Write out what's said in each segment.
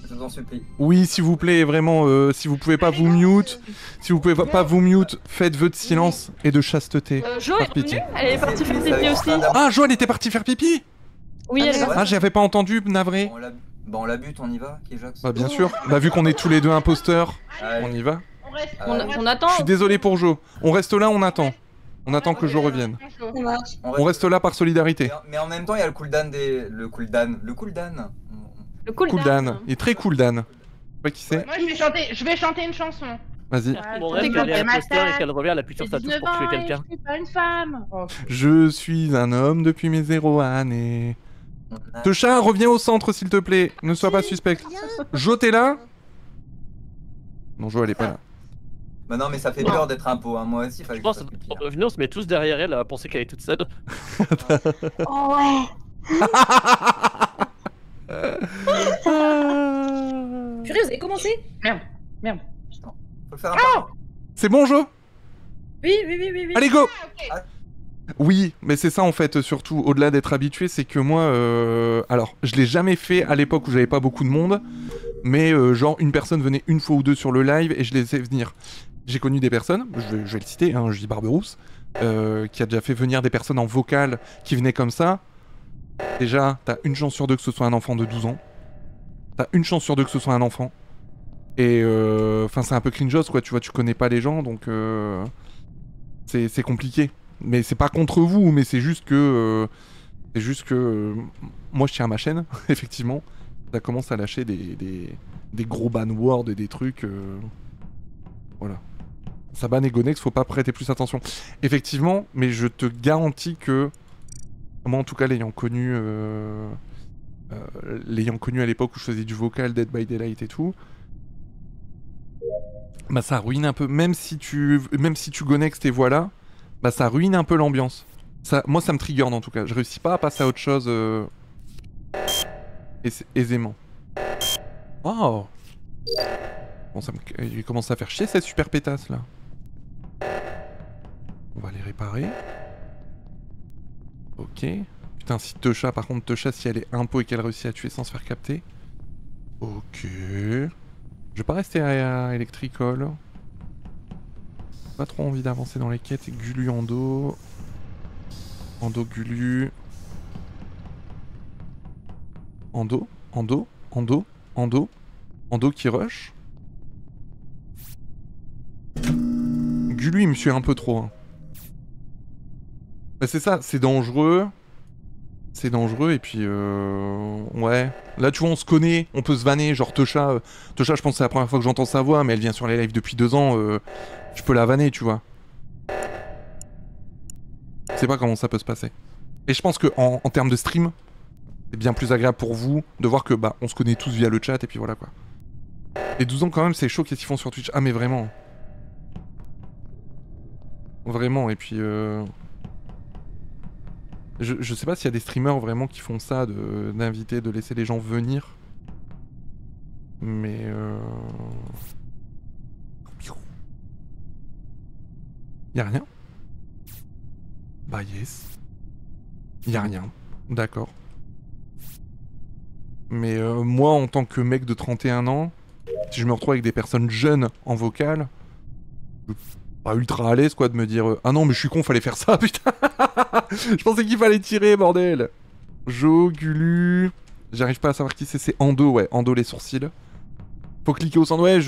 Je vous en supplie. Oui, s'il vous plaît, vraiment, si vous pouvez pas vous mute, si vous pouvez pas vous mute, faites vœu de silence et de chasteté. Jo Par est pitié. revenue. Elle est partie faire C'est avec pipi aussi. fin d'amour. Ah, Jo, elle était partie faire pipi. Oui, elle est merde. Ah, partie. j'avais pas entendu, navré. On la bute, on y va, qui est Jax. Bah bien sûr. Bah vu qu'on est tous les deux imposteurs, Allez. on y va. On reste. On attend. Je suis désolé pour Jo. On reste là, on attend. On attend que Jo revienne. Ça marche. On reste là par solidarité. Mais en même temps, il y a le cooldown des. Le cooldown. Le cooldown. Le cool Cool Dan. Il est très cool Dan. Je sais pas qui c'est. Moi, je vais chanter une chanson. Vas-y. Mon rêve, T'es elle est comme imposteur ma et qu'elle revient, elle appuie sur sa touche pour tuer quelqu'un. Je suis pas une femme. Oh. Je suis un homme depuis mes 0 années. Techa, reviens au centre s'il te plaît. Ne sois pas suspect. Jo, t'es là? Non, Jo, elle est pas là. Bah non, mais ça fait peur d'être un pot, hein. Moi aussi, il fallait Je que je pense, fasse pipi, hein. venez, on se met tous derrière elle à penser qu'elle est toute seule. Oh ouais. Purée, vous avez commencé? Merde. Faut le faire un peu. C'est bon, Jo? Oui, oui, oui, oui, oui. Allez, go! Ok. Oui, mais c'est ça en fait, surtout au-delà d'être habitué, c'est que moi, alors, je l'ai jamais fait à l'époque où j'avais pas beaucoup de monde, mais genre une personne venait une fois ou deux sur le live et je les ai venir. J'ai connu des personnes, je vais le citer, hein, je dis Barberousse, qui a déjà fait venir des personnes en vocal qui venaient comme ça. Déjà, t'as une chance sur deux que ce soit un enfant de 12 ans. T'as une chance sur deux que ce soit un enfant. Et enfin, c'est un peu cringeos quoi, tu vois, tu connais pas les gens, donc c'est compliqué. Mais c'est pas contre vous, mais c'est juste que moi je tiens à ma chaîne, effectivement. Ça commence à lâcher des gros ban words et des trucs. Voilà. Ça ban et Gonex, faut pas prêter plus attention. Effectivement, mais je te garantis que moi en tout cas l'ayant connu à l'époque où je faisais du vocal, Dead by Daylight et tout, bah ça ruine un peu. Même si tu Gonex tes voix là, bah ça ruine un peu l'ambiance. Moi ça me trigger en tout cas. Je réussis pas à passer à autre chose aisément. Oh, bon, il commence à faire chier cette super pétasse là. On va les réparer. Ok. Putain, si Techa, par contre, Techa, si elle est impo et qu'elle réussit à tuer sans se faire capter. Ok. Je vais pas rester à Electrical. Pas trop envie d'avancer dans les quêtes. Gulu Ando. Ando Gulu. Ando. Ando qui rush. Gulu il me suit un peu trop. Hein. Bah, c'est ça, c'est dangereux. C'est dangereux et puis ouais. Là tu vois on se connaît, on peut se vanner, genre Techa, je pense que c'est la première fois que j'entends sa voix, mais elle vient sur les lives depuis 2 ans, je peux la vanner tu vois. Je sais pas comment ça peut se passer. Et je pense que en termes de stream, c'est bien plus agréable pour vous de voir que bah on se connaît tous via le chat et puis voilà quoi. Et 12 ans quand même c'est chaud, qu'est-ce qu'ils font sur Twitch? Ah mais vraiment. Vraiment et puis je sais pas s'il y a des streamers vraiment qui font ça, d'inviter, de laisser les gens venir. Mais Y'a rien? Bah yes. Y'a rien. D'accord. Mais moi en tant que mec de 31 ans, si je me retrouve avec des personnes jeunes en vocal, pas ultra à l'aise quoi de me dire ah non mais je suis con, fallait faire ça putain. Je pensais qu'il fallait tirer bordel. Jo, Gulu, j'arrive pas à savoir qui c'est Ando, ouais, Ando les sourcils. Faut cliquer au centre, ouais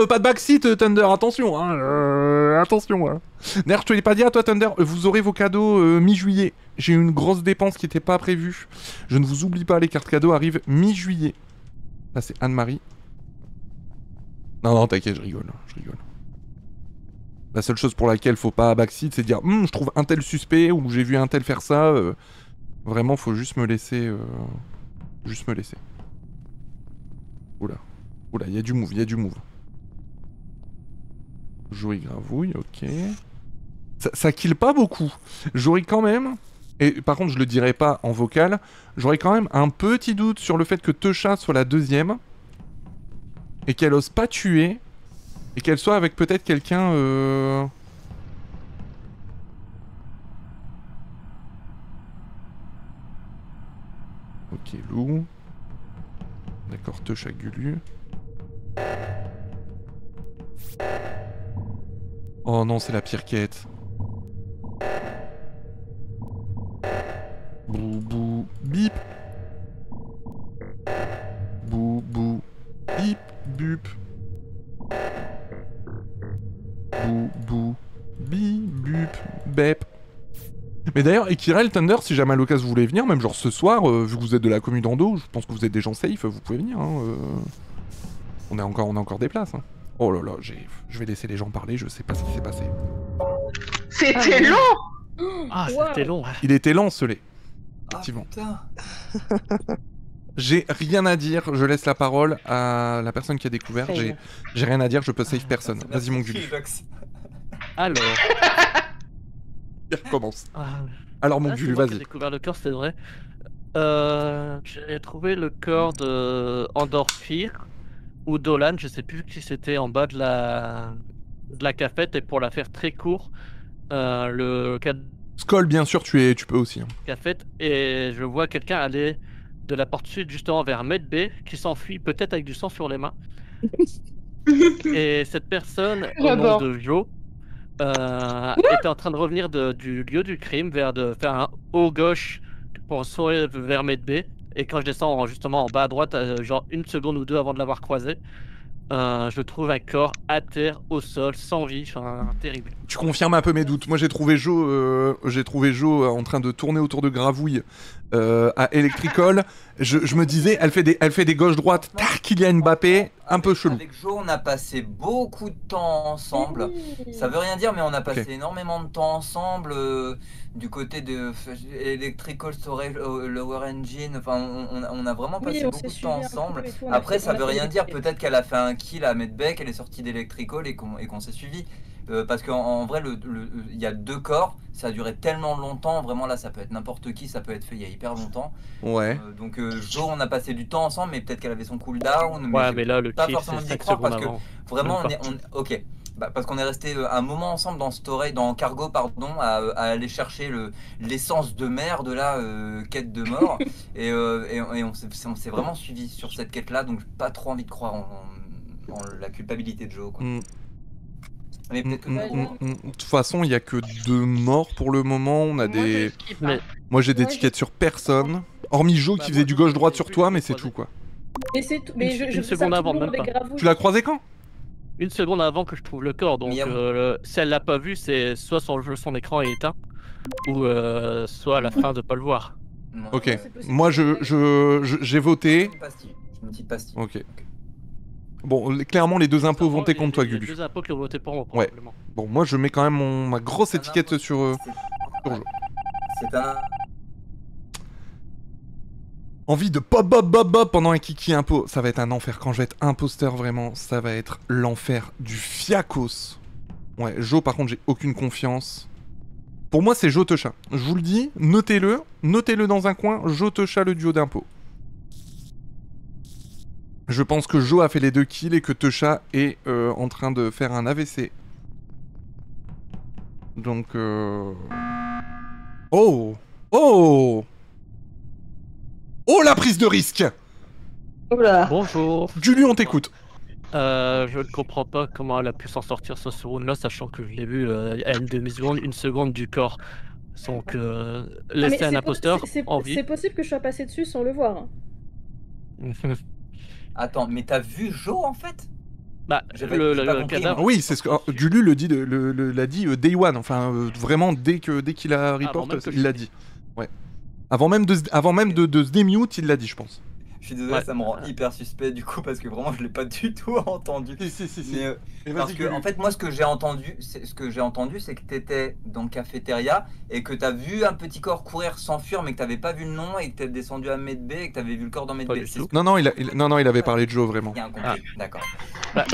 pas de backseat Thunder, attention hein, attention hein. D'ailleurs je te l'ai pas dit à toi Thunder, vous aurez vos cadeaux mi-juillet. J'ai eu une grosse dépense qui était pas prévue. Je ne vous oublie pas, les cartes cadeaux arrivent mi-juillet. Là c'est Anne-Marie. Non t'inquiète, je rigole. La seule chose pour laquelle faut pas backseat, c'est de dire je trouve un tel suspect ou j'ai vu un tel faire ça. Vraiment, faut juste me laisser. Oula, il y a du move, Jouer gravouille, ok. Ça kill pas beaucoup. J'aurais quand même. Et par contre, je le dirais pas en vocal. J'aurais quand même un petit doute sur le fait que Techa soit la deuxième. Et qu'elle ose pas tuer. Et qu'elle soit avec peut-être quelqu'un... Ok, loup. D'accord, Techa Gulu. Oh non, c'est la pire quête. Bou bou bip. Bou bou bip bup. Bou bou bi bup bep. Mais d'ailleurs, Ekirel, Thunder, si jamais à l'occasion vous voulez venir, même genre ce soir, vu que vous êtes de la commune d'Ando, je pense que vous êtes des gens safe, vous pouvez venir. Hein, on a encore des places. Hein. Oh là là, je vais laisser les gens parler, je sais pas ce qui s'est passé. C'était long. Ah, Wow. c'était long. Il était lent, ce lait. Ah, Effectivement. putain. J'ai rien à dire, je laisse la parole à la personne qui a découvert. J'ai rien à dire, je peux save personne. Vas-y, mon Gulu. Alors. Il recommence. Ah, Alors, mon c'est Gulu, moi qui ai vas-y. découvert le corps, c'est vrai. J'ai trouvé le corps de Andorfir ou Dolan, je sais plus qui c'était, en bas de la cafette. Et pour la faire très court, le Skoll, bien sûr, tu peux aussi. Hein. cafette, et je vois quelqu'un aller de la porte sud justement vers Medbay, qui s'enfuit peut-être avec du sang sur les mains. Et cette personne, au nom J'adore. de Joe, était en train de revenir du lieu du crime de faire un haut gauche pour sourire vers Medbay. Et quand je descends justement en bas à droite, genre une seconde ou deux avant de l'avoir croisé, je trouve un corps à terre, au sol, sans vie, enfin terrible. Tu confirmes un peu mes doutes. Moi, j'ai trouvé Joe en train de tourner autour de Gravouille à Electricol. Je me disais, elle fait des gauches-droites. Tac, Kylian Mbappé, un peu chelou. Avec Joe, on a passé beaucoup de temps ensemble. Ça veut rien dire, mais on a passé énormément de temps ensemble du côté de Electrical Storage, Lower Engine. Enfin, on a vraiment passé beaucoup de temps ensemble. Après, ça veut rien dire. Peut-être qu'elle a fait un kill à Medbay, qu'elle est sortie d'Electrical et qu'on s'est suivi. Parce qu'en vrai, il y a deux corps, ça a duré tellement longtemps, vraiment là ça peut être n'importe qui, ça peut être fait il y a hyper longtemps. Ouais. Donc Joe, on a passé du temps ensemble, mais peut-être qu'elle avait son cooldown. Ouais, mais là le pas kill forcément c'est d'y 5 croire secondes parce que avant. vraiment Même ok. Bah, parce qu'on est resté un moment ensemble dans storage, dans cargo pardon, à aller chercher l'essence de merde là, quête de mort, et on s'est vraiment suivi sur cette quête là, donc j'ai pas trop envie de croire en la culpabilité de Joe quoi. Mais peut-être que De toute façon, il y a que 2 morts pour le moment. On a des. Mais Moi, j'ai des Ouais, tickets sur personne. Hormis Joe qui faisait du gauche-droite sur toi, mais c'est tout quoi. Mais c'est tout. Mais Une je fais ça seconde tout avant, le long même avec pas. Gravouille. Tu l'as croisé quand? une seconde avant que je trouve le corps, donc Miam. si elle l'a pas vu, c'est soit son écran est éteint, ou soit à la fin de pas le voir. non. Ok. c'est possible. Moi, j'ai voté. Une pastille. Une petite pastille. Ok. Bon, clairement, les 2 impôts votaient contre toi, Il y a Gulu. 2 impôts qui ont voté pour moi, Ouais. probablement. Bon, moi, je mets quand même ma grosse étiquette sur C'est- Joe. C'est un. Envie de pop pendant un kiki impôt. Ça va être un enfer. Quand je vais être imposteur, vraiment, ça va être l'enfer du fiacos. Ouais, Joe, par contre, j'ai aucune confiance. Pour moi, c'est Joe Techa. Je vous le dis, notez-le. Notez-le dans un coin. Joe Techa, le duo d'impôt. Je pense que Joe a fait les 2 kills et que Techa est en train de faire un AVC. Donc... Oh! Oh! Oh, la prise de risque! Oula. Bonjour. Gulu, on t'écoute. Je ne comprends pas comment elle a pu s'en sortir sur ce round là, sachant que je l'ai vu à une demi-seconde, une seconde du corps. Donc Ah, mais laisser un c'est imposteur c'est en vie. possible que je sois passé dessus sans le voir. Attends, mais t'as vu Joe en fait? Bah, J'ai le pas compris, cadavre. moi. Oui, c'est ce que Gulu le dit, l'a dit day one. Enfin, vraiment dès qu'il a report, même que il l'a dit. Ouais. Avant même de se démute, il l'a dit, je pense. Je suis désolé, Ouais. ça me rend hyper suspect du coup parce que vraiment je l'ai pas du tout entendu. Si. Mais, parce que en fait moi ce que j'ai entendu, c'est que t'étais dans le cafétéria et que t'as vu un petit corps courir s'enfuir mais que t'avais pas vu le nom et que t'es descendu à Medbay et que t'avais vu le corps dans Medbay. du C'est tout. ce Non, il avait parlé de Joe, vraiment. qu'il y a un conflit. D'accord. Bah,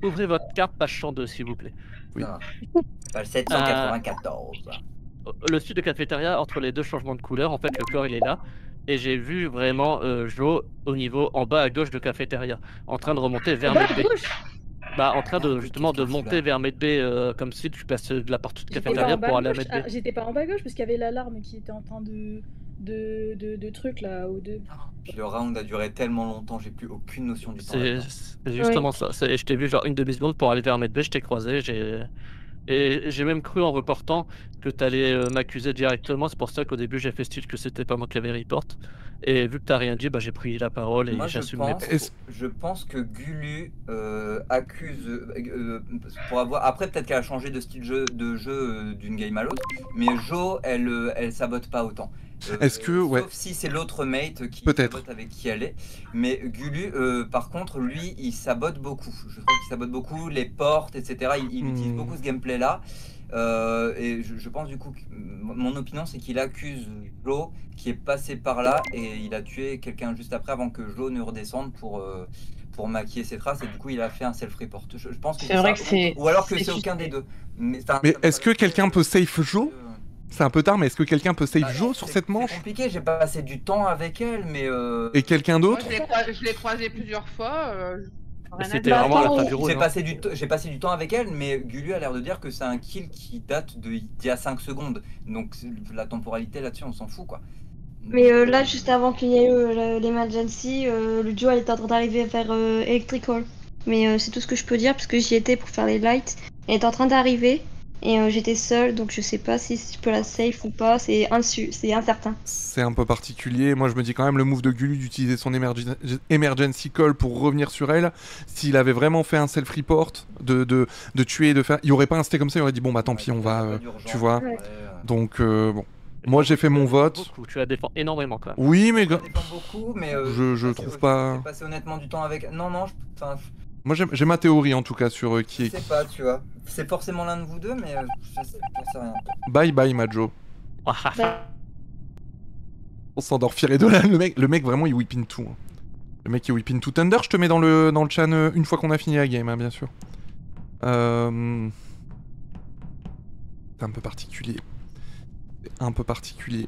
ouvrez votre carte page 102 s'il vous plaît. Oui. Ça va. Page 794. Le sud de cafétéria, entre les 2 changements de couleur, en fait le corps il est là. Et j'ai vu vraiment Joe au niveau en bas à gauche de cafétéria, en train de remonter vers Bah, à Medbay. gauche. Bah en train de justement de qu'est-ce qu'il monter fait là vers Medbay comme si tu passes de la porte de J'étais pas cafétéria en bas pour à aller à gauche. Medbay. Ah, j'étais pas en bas à gauche parce qu'il y avait l'alarme qui était en train de de trucs là. Ou de... Puis le round a duré tellement longtemps, j'ai plus aucune notion du temps. C'est là-dedans. c'est justement ça. Je t'ai vu genre une demi-seconde pour aller vers Medbay, je t'ai croisé, et j'ai même cru en reportant que t'allais m'accuser directement. C'est pour ça qu'au début j'ai fait style que c'était pas moi qui avais report. Et vu que t'as rien dit, bah j'ai pris la parole et Moi, j'assume mes propos. je pense que Gulu accuse pour avoir. Après, peut-être qu'elle a changé de style de jeu d'une game à l'autre, mais Jo, elle sabote pas autant. Est-ce que ouais. Sauf si c'est l'autre mate qui Peut-être. sabote avec qui elle est. Mais Gulu, par contre, lui, il sabote beaucoup. Je trouve qu'il sabote beaucoup les portes, etc. Il utilise beaucoup ce gameplay-là. Et je pense du coup que mon opinion c'est qu'il accuse Jo qui est passé par là et il a tué quelqu'un juste après avant que Jo ne redescende pour maquiller ses traces et du coup il a fait un self-report. Je pense que C'est vrai ça. que c'est. Ou alors que c'est c'est aucun des deux. Mais est-ce que quelqu'un peut safe Jo? C'est un peu tard, mais est-ce que quelqu'un peut save Jo sur cette manche? C'est compliqué, j'ai passé du temps avec elle, mais. Et quelqu'un Moi, d'autre? je l'ai croisé plusieurs fois. C'était vraiment la fin du rôle. J'ai passé du temps avec elle, mais Gulu a l'air de dire que c'est un kill qui date d'il y a 5 secondes. Donc la temporalité là-dessus, on s'en fout quoi. Mais là, juste avant qu'il y ait eu l'emergency, le duo elle était en train d'arriver vers Electrical. Mais c'est tout ce que je peux dire parce que j'y étais pour faire les lights. Elle est en train d'arriver et j'étais seule donc je sais pas si je peux la safe ou pas. C'est incertain. C'est un peu particulier. Moi, je me dis quand même le move de Gulu d'utiliser son emergency call pour revenir sur elle. S'il avait vraiment fait un self-report, de tuer, de faire, il aurait pas insisté comme ça. Il aurait dit bon bah tant pis, on va, tu vois. Ouais. Donc bon. Moi j'ai fait mon vote. Beaucoup. Tu la défends énormément quand même. Oui, mais Ça dépend beaucoup, mais je trouve pas. J'ai passé honnêtement du temps avec. Non, enfin. Moi j'ai ma théorie en tout cas sur qui Je est. sais pas, tu vois. C'est forcément l'un de vous deux, mais je sais rien. Bye bye Majo. On s'endorfirait de là. Le mec vraiment il whippine tout. Hein. Le mec il whippine tout. Thunder, je te mets dans le chan une fois qu'on a fini la game, hein, bien sûr. C'est un peu particulier. Un peu particulier.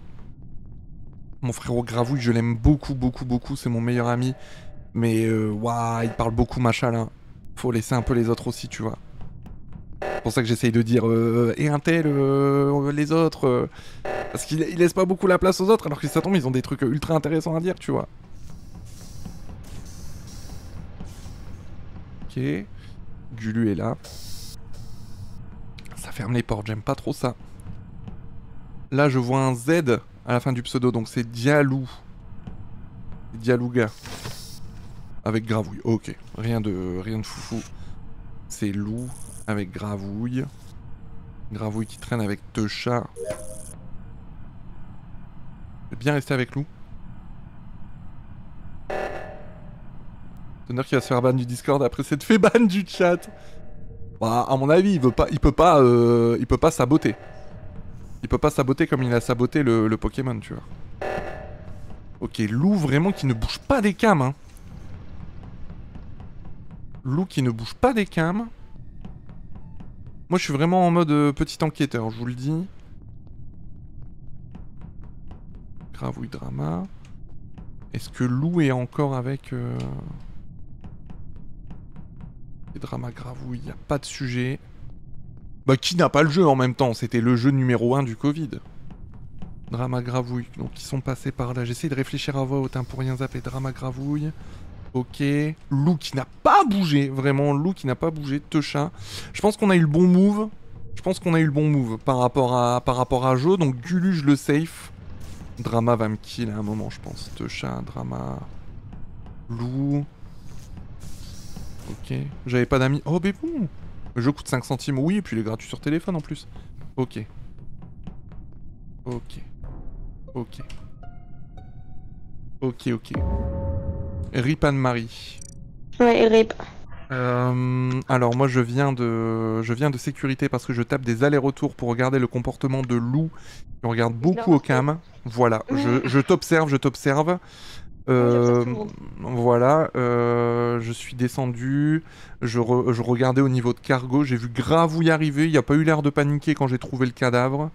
Mon frérot Gravouille, je l'aime beaucoup, c'est mon meilleur ami. Mais waouh, il parle beaucoup machin là. Faut laisser un peu les autres aussi, tu vois. C'est pour ça que j'essaye de dire et un tel, les autres. Parce qu'il laisse pas beaucoup la place aux autres, alors que si ça tombe, ils ont des trucs ultra intéressants à dire, tu vois. Ok. Gulu est là. Ça ferme les portes, j'aime pas trop ça. Là, je vois un Z à la fin du pseudo, donc c'est Dialou. Dialouga. Avec Gravouille. Ok, rien de foufou. C'est Lou avec Gravouille. Gravouille qui traîne avec Techa. Je vais bien rester avec Lou. Thunder qui va se faire ban du Discord après s'être fait ban du chat. Bah, à mon avis, il peut pas saboter. Il peut pas saboter comme il a saboté le Pokémon, tu vois. Ok, Lou vraiment qui ne bouge pas des cams, hein. Lou qui ne bouge pas des cams. Moi, je suis vraiment en mode petit enquêteur, je vous le dis. Gravouille drama. Est-ce que Lou est encore avec... Drama Gravouille, y a pas de sujet. Bah qui n'a pas le jeu en même temps, c'était le jeu numéro 1 du Covid. Drama Gravouille, donc ils sont passés par là. J'essaie de réfléchir à voix haute hein, pour rien zapper. Drama Gravouille. Ok. Lou qui n'a pas bougé, vraiment, Lou qui n'a pas bougé. Techa. Je pense qu'on a eu le bon move. Par rapport à Jo. Donc Gulu, je le safe. Drama va me kill à un moment, je pense. Techa, Drama. Lou. Ok. J'avais pas d'amis. Oh, mais bon. Le jeu coûte 5 centimes, oui, et puis il est gratuit sur téléphone en plus. Ok. Rip Anne-Marie. Ouais, rip. Alors moi je viens de sécurité parce que je tape des allers-retours pour regarder le comportement de Lou. Je regarde beaucoup au cam. Voilà, je t'observe. Voilà, je suis descendu, je regardais au niveau de cargo, j'ai vu Gravouille arriver, il n'y a pas eu l'air de paniquer quand j'ai trouvé le cadavre.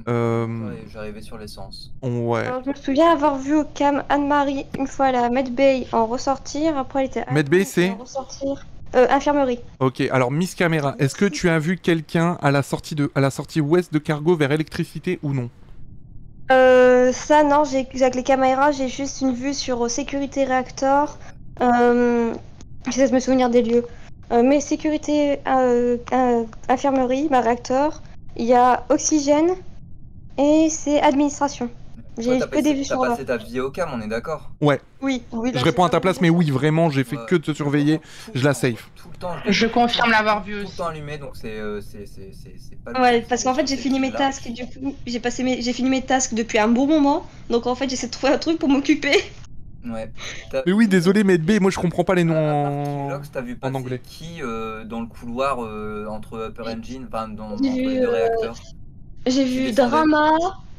J'arrivais sur l'essence. Ouais. Alors, je me souviens avoir vu au cam Anne-Marie une fois à la Medbay en ressortir, après elle était à Medbay, c'est ressortir. Infirmerie. Ok, alors Miss Caméra, est-ce que tu as vu quelqu'un à la sortie ouest de cargo vers électricité ou non? Ça, non, avec les caméras, j'ai juste une vue sur sécurité réacteur. J'essaie de me souvenir des lieux. Mais sécurité infirmerie, réacteur, il y a oxygène et c'est administration. J'ai que des vues T'as sur là. passé ta vie au cam, on est d'accord? Ouais, Oui, là, je réponds à ta j'ai place, mais oui, vraiment, j'ai fait que de te surveiller. Tout Je la le temps, safe. Tout le temps. Je confirme l'avoir vu Tout le aussi. temps allumé, donc c'est pas. Ouais, parce qu'en fait j'ai c'est fini mes là. tasks, du coup j'ai fini mes tasks depuis un bon moment, donc en fait j'essaie de trouver un truc pour m'occuper. Ouais. Mais oui, désolé, mais B, moi je comprends pas les noms À part en... Kilox, t'as vu en passer anglais. qui dans le couloir entre Upper Engine, enfin entre J'ai les vu, deux réacteurs? J'ai Qui vu descendait? Drama,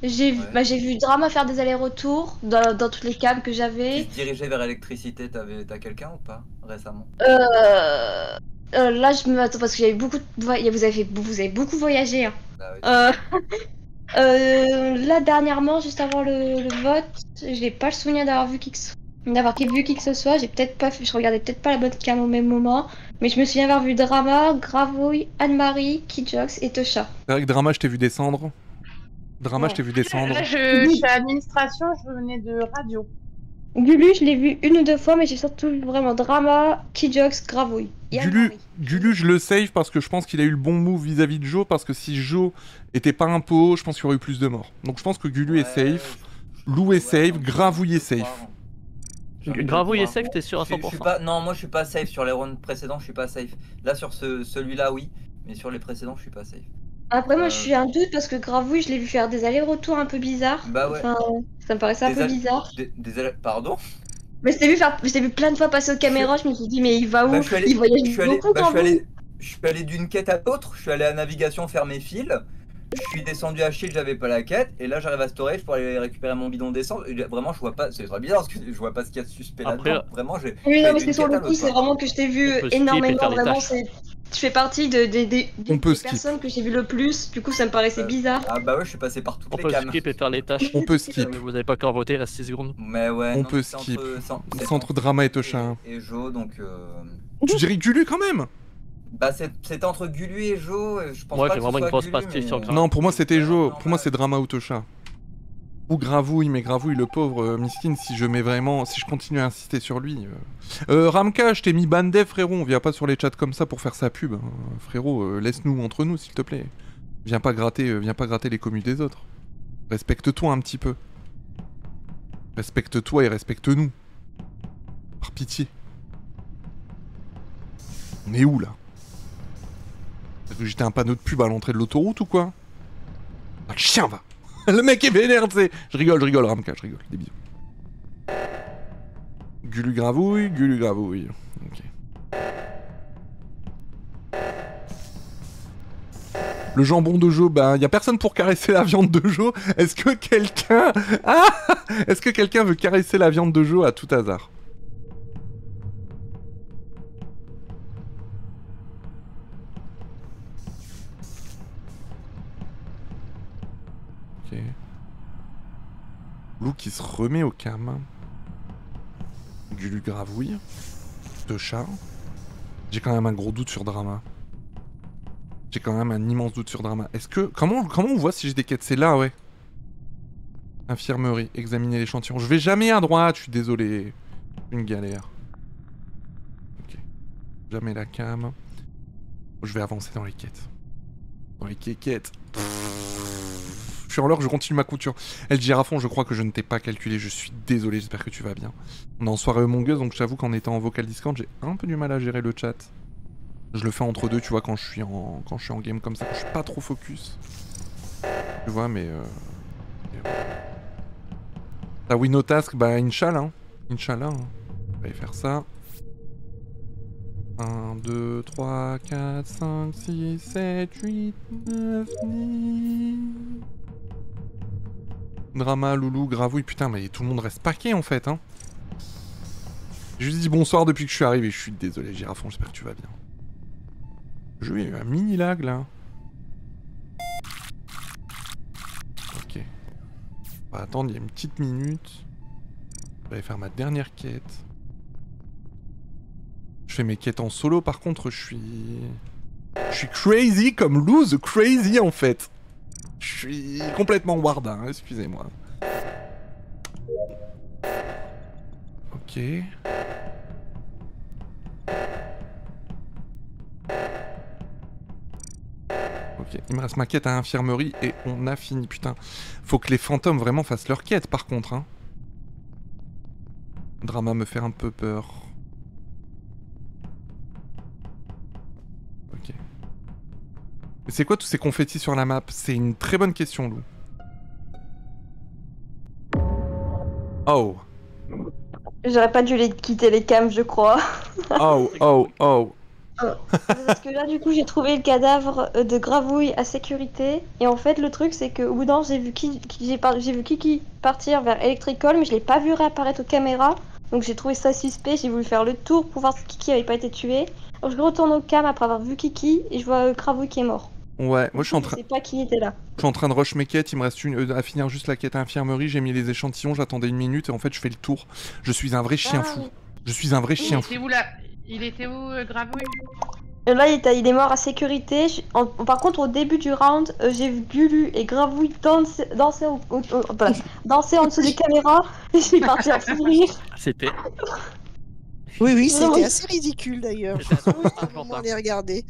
j'ai Ouais. j'ai vu Drama faire des allers-retours dans toutes les câbles que Qui j'avais. se dirigeait vers l'électricité, t'as quelqu'un ou pas récemment? Là je me attends parce qu'il y a eu beaucoup de vous avez beaucoup voyagé. Hein. Bah oui. Là dernièrement, juste avant le vote, j'ai pas le souvenir d'avoir vu qui que ce soit. J'ai peut-être pas, je regardais peut-être pas la bonne cam au même moment, mais je me souviens avoir vu Drama, Gravouille, Anne-Marie, Kijox et Tosha. C'est vrai que Drama, je t'ai vu descendre. Drama, Ouais. je t'ai vu descendre. Là, je suis à l'administration, je venais de radio. Gulu, je l'ai vu une ou deux fois, mais j'ai surtout vu vraiment Drama, Kijox, Gravouille. Et Anne-Marie. Gulu, je le save parce que je pense qu'il a eu le bon move vis-à-vis de Joe, parce que si Joe était pas un pot, je pense qu'il y aurait eu plus de morts. Donc je pense que Gulu est safe, Lou est safe, Gravouille est safe. Gravouille est safe, t'es sûr à Je suis 100%? pas, non, moi je suis pas safe sur les rounds précédents, je suis pas safe. Là sur celui-là oui, mais sur les précédents je suis pas safe. Après, moi, je suis un doute parce que Gravouille, je l'ai vu faire des allers-retours un peu bizarres. Bah ouais. Enfin, ça me paraissait un peu bizarre. Pardon? Mais je t'ai vu plein de fois passer aux caméras, je me suis dit, mais il va où? Bah, je suis allé- Il voyage je suis allé- beaucoup, bah, Gravouille. je suis allé d'une quête à l'autre, je suis allé à navigation faire mes fils, je suis descendu à Shield, j'avais pas la quête, et là j'arrive à storage pour aller récupérer mon bidon d'essence. Et vraiment je vois pas, c'est très bizarre parce que je vois pas ce qu'il y a de suspect Après, là-dedans. Vraiment j'ai. Oui, non, mais d'une c'est sur quête à le coup, l'autre, c'est quoi. vraiment que je t'ai vu On peut skip et énormément, faire les vraiment, tâches. tu fais partie des On peut skip. personnes que j'ai vu le plus, du coup ça me paraissait bizarre. Ah bah ouais, je suis passé par toutes On les peut cams. skip et faire les tâches. On peut skip. Vous avez pas encore voté, il reste 6 secondes. Mais ouais, On non, peut c'est skip. c'est Centre Drama et Tosha. Et Jo, donc. Tu dirais Gulu quand même? Bah c'était entre Gulu et Jo, et je pense Moi, pas j'ai que vraiment ce une soit grosse Gulu, partie mais- sur Gras. Non, pour moi c'était Joe. Non, Pour moi c'est Drama ou Tosha. Ou Gravouille, mais Gravouille, le pauvre miskin, si je continue à insister sur lui. Ramka, je t'ai mis bandé, frérot. On vient pas sur les chats comme ça pour faire sa pub. Hein. Frérot, laisse-nous entre nous, s'il te plaît. Viens pas gratter les commus des autres. Respecte-toi un petit peu. Respecte-toi et respecte-nous. Par pitié. On est où là? Est-ce que j'étais un panneau de pub à l'entrée de l'autoroute ou quoi? Ah, le chien va. Le mec est vénère, tu sais. Je rigole, Ramka, je rigole. Des bisous. Gulu Gravouille. Ok. Le jambon de Jo, bah, y a personne pour caresser la viande de Jo. Est-ce que quelqu'un... Ah, est-ce que quelqu'un veut caresser la viande de Jo à tout hasard? Ok. Lou qui se remet au cam. Gulu Gravouille. Tosha. J'ai quand même un gros doute sur Drama. J'ai quand même un immense doute sur Drama. Est-ce que... Comment on voit si j'ai des quêtes? C'est là, ouais. Infirmerie. Examiner l'échantillon. Je vais jamais à droite, je suis désolé. Une galère. Ok. Jamais la cam. Je vais avancer dans les quêtes. Dans les quêtes. Je suis en l'heure, je continue ma couture. El Girafon, je crois que je ne t'ai pas calculé. Je suis désolé, j'espère que tu vas bien. On est en soirée Among Us, donc j'avoue qu'en étant en vocal Discord, j'ai un peu du mal à gérer le chat. Je le fais entre deux, tu vois, quand je suis en game comme ça, quand je suis pas trop focus. Tu vois, mais... T'as Winotask, bah Inch'Allah. Hein. Inch'Allah. Hein. On va aller faire ça. 1, 2, 3, 4, 5, 6, 7, 8, 9, 10... Drama, Loulou, Gravouille, putain, mais tout le monde reste paquet en fait, hein. J'ai juste dit bonsoir depuis que je suis arrivé, je suis désolé, Girafon, j'espère que tu vas bien. Je vais eu un mini lag là. Ok. On va attendre, il y a une petite minute. Je vais aller faire ma dernière quête. Je fais mes quêtes en solo, par contre, je suis crazy comme Lou the Crazy en fait. Je suis complètement ward, hein, excusez-moi. Ok. Ok, il me reste ma quête à l'infirmerie et on a fini. Putain, faut que les fantômes vraiment fassent leur quête par contre. Hein. Drama me fait un peu peur. Ok. Mais c'est quoi tous ces confettis sur la map? C'est une très bonne question, Lou. Oh. J'aurais pas dû quitter les cams, je crois. Oh, oh, oh. Parce que là, du coup, j'ai trouvé le cadavre de Gravouille à sécurité. Et en fait, le truc, c'est qu'au bout d'un moment, j'ai vu Kiki partir vers Electrical, mais je l'ai pas vu réapparaître aux caméras. Donc j'ai trouvé ça suspect, j'ai voulu faire le tour pour voir si Kiki avait pas été tué. Donc je retourne au cam après avoir vu Kiki et je vois Gravouille qui est mort. Ouais, moi je sais pas qui était là. Je suis en train de rush mes quêtes, il me reste à finir juste la quête à infirmerie, j'ai mis les échantillons, j'attendais 1 minute et en fait je fais le tour. Je suis un vrai chien fou. Je suis un vrai chien fou. Il était où, Gravouille? Là, il est mort à sécurité. Par contre, au début du round, j'ai vu Gulu et Gravouille danser en dessous des caméras et je suis partie en fou rire. C'était. Oui, c'était assez ridicule d'ailleurs. On les regarder.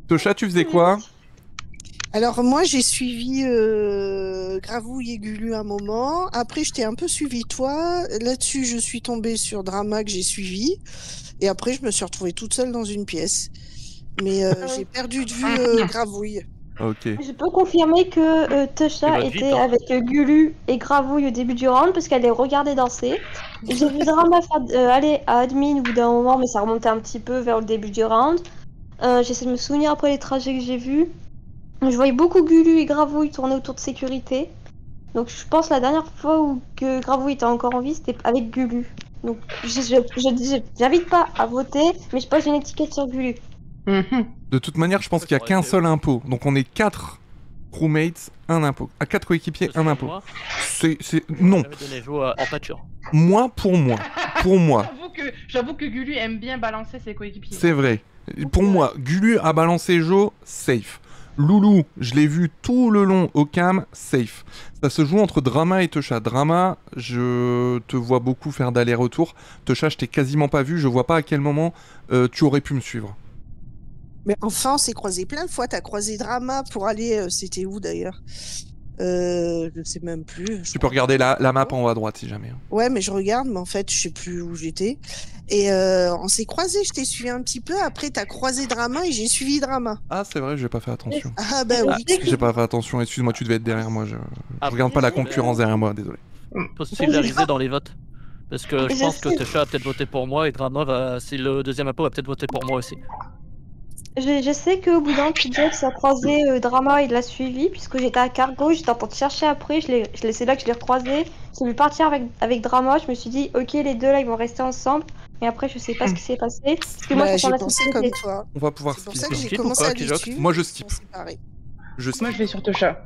Tosha, tu faisais quoi? Alors moi j'ai suivi Gravouille et Gulu un moment, après je t'ai un peu suivi toi, là-dessus je suis tombée sur Drama que j'ai suivi, et après je me suis retrouvée toute seule dans une pièce. Mais j'ai perdu de vue Gravouille. Ok. Je peux confirmer que Tosha était avec Gulu et Gravouille au début du round parce qu'elle les regardait danser. J'ai vu Drama aller à admin au bout d'un moment, mais ça remontait un petit peu vers le début du round. J'essaie de me souvenir après les trajets que j'ai vus. Je voyais beaucoup Gulu et Gravouille tourner autour de sécurité. Donc je pense la dernière fois où que Gravouille était encore en vie, c'était avec Gulu. Donc j'invite pas à voter, mais je pose une étiquette sur Gulu. De toute manière, je pense qu'il n'y a qu'un seul impôt. Donc on est 4 crewmates, un impôt. À 4 coéquipiers, un impôt. C'est... Non. Moi, pour moi. Pour moi. J'avoue que Gulu aime bien balancer ses coéquipiers. C'est vrai. Pour moi, Gulu a balancé Jo, safe. Loulou, je l'ai vu tout le long au cam, safe. Ça se joue entre Drama et Tosha. Drama, je te vois beaucoup faire d'aller-retour. Tosha, je t'ai quasiment pas vu, je vois pas à quel moment tu aurais pu me suivre. Mais enfin, on s'est croisé plein de fois. T'as croisé Drama pour aller... c'était où d'ailleurs? Je sais même plus. Tu peux regarder la map en haut à droite si jamais. Ouais, mais je regarde, mais en fait, je sais plus où j'étais. Et on s'est croisés, je t'ai suivi un petit peu. Après, t'as croisé Drama et j'ai suivi Drama. Ah, c'est vrai, j'ai pas fait attention. Ah, bah oui. J'ai pas fait attention, excuse-moi, tu devais être derrière moi. Je regarde pas la concurrence derrière moi, désolé. Possibiliser dans les votes. Parce que je pense que Tosha a peut-être voté pour moi et Drama, si le deuxième impôt, va peut-être voter pour moi aussi. Je sais qu'au bout d'un P-Jax a croisé Drama et il l'a suivi puisque j'étais à Cargo, j'étais en train de chercher après, c'est là que je l'ai recroisé. J'ai vu partir avec Drama, je me suis dit ok les deux là ils vont rester ensemble, mais après je sais pas ce qui s'est passé. Parce que moi j'ai pensé comme toi. On va pouvoir skipper. C'est pour ça que j'ai commencé à les suivre. Moi je skip. Moi je vais sur Tosha.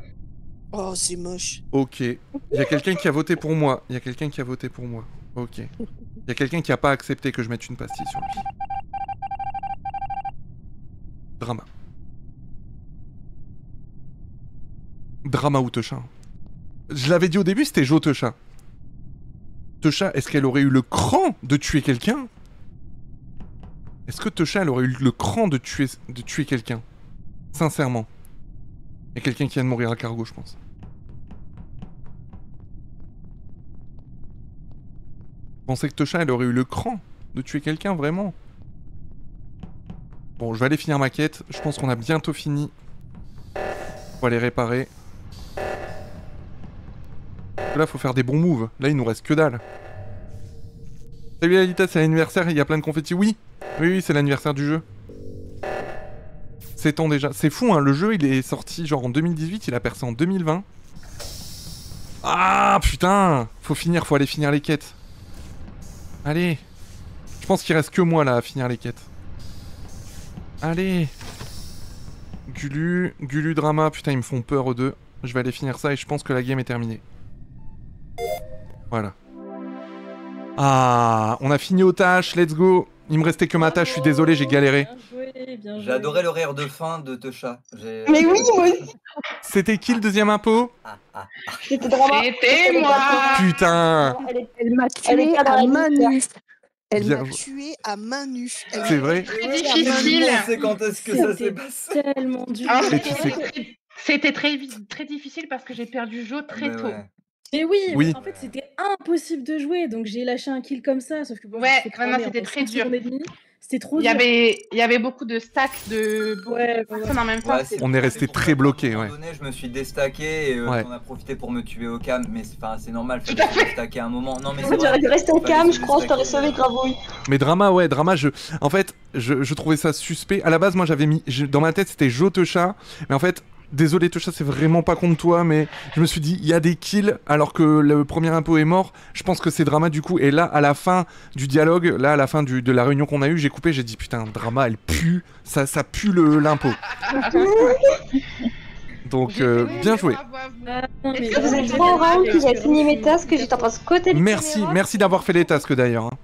Oh c'est moche. Ok. Il y a quelqu'un qui a voté pour moi. Ok. Il y a quelqu'un qui a pas accepté que je mette une pastille sur lui. Drama. Drama ou Tosha. Je l'avais dit au début, c'était Jo Tosha. Tosha, est-ce qu'elle aurait eu le cran de tuer quelqu'un? Est-ce que Tosha, elle aurait eu le cran de tuer quelqu'un? Sincèrement. Il y a quelqu'un qui vient de mourir à Cargo, je pense. Vous pensez que Tosha, elle aurait eu le cran de tuer quelqu'un, vraiment? Bon, je vais aller finir ma quête. Je pense qu'on a bientôt fini. Faut aller réparer. Là, faut faire des bons moves. Là, il nous reste que dalle. Salut Alita, c'est l'anniversaire, il y a plein de confettis. Oui, c'est l'anniversaire du jeu. 7 ans déjà. C'est fou, hein, le jeu, il est sorti genre en 2018, il a percé en 2020. Ah, putain! Faut aller finir les quêtes. Allez. Je pense qu'il reste que moi, là, à finir les quêtes. Allez. Gulu, Drama, putain ils me font peur eux deux. Je vais aller finir ça et je pense que la game est terminée. Voilà. Ah, on a fini aux tâches, let's go. Il me restait que Mata, je suis désolé, j'ai galéré. Bien joué, bien joué. J'ai adoré le rire de fin de Techa. Mais oui, moi aussi. C'était qui le deuxième impôt? C'était drama. C'était moi. Putain. Elle m'a tué à main nue. Elle Bien m'a joué. tué à main nue. C'est vrai? C'est difficile. Je sais quand est-ce que ça s'est passé. Tellement dur. Ah, Et tu sais- C'était très difficile parce que j'ai perdu Jo très tôt. Et oui, Oui. en fait c'était impossible de jouer, donc j'ai lâché un kill comme ça, sauf que bon, Ouais, je me suis fait non, cramer c'était en très 5 dur. secondes et demie. C'était trop Il dur. y avait beaucoup de stacks de Ouais, personnes en même temps. Ouais, c'était- On est resté très bloqués, À un ouais. moment donné, je me suis déstacké et Ouais. on a profité pour me tuer au cam, mais c'est normal, Tout fallait à se déstacker à un moment. Non, mais c'est J'aurais vrai. dû rester au Fallait calme, se je crois, je t'aurais déstacker. sauvé Gravouille. Mais Drama, ouais, Drama, en fait, je trouvais ça suspect. À la base, moi, dans ma tête, c'était Jo Techa, mais en fait, désolé Techa, c'est vraiment pas contre toi, mais je me suis dit, il y a des kills alors que le premier impôt est mort. Je pense que c'est Drama du coup. Et là, à la fin du dialogue, là, à la fin de la réunion qu'on a eue, j'ai coupé, j'ai dit, putain, Drama, elle pue, ça pue l'impôt. Donc, bien joué. Ah, non, mais Est-ce que vous vraiment, êtes j'ai trop au galéré, round que j'ai parce que fini mes vraiment, je suis tasks, que j'étais en train de squatter les Merci, caméras. merci d'avoir fait les tasks d'ailleurs. hein.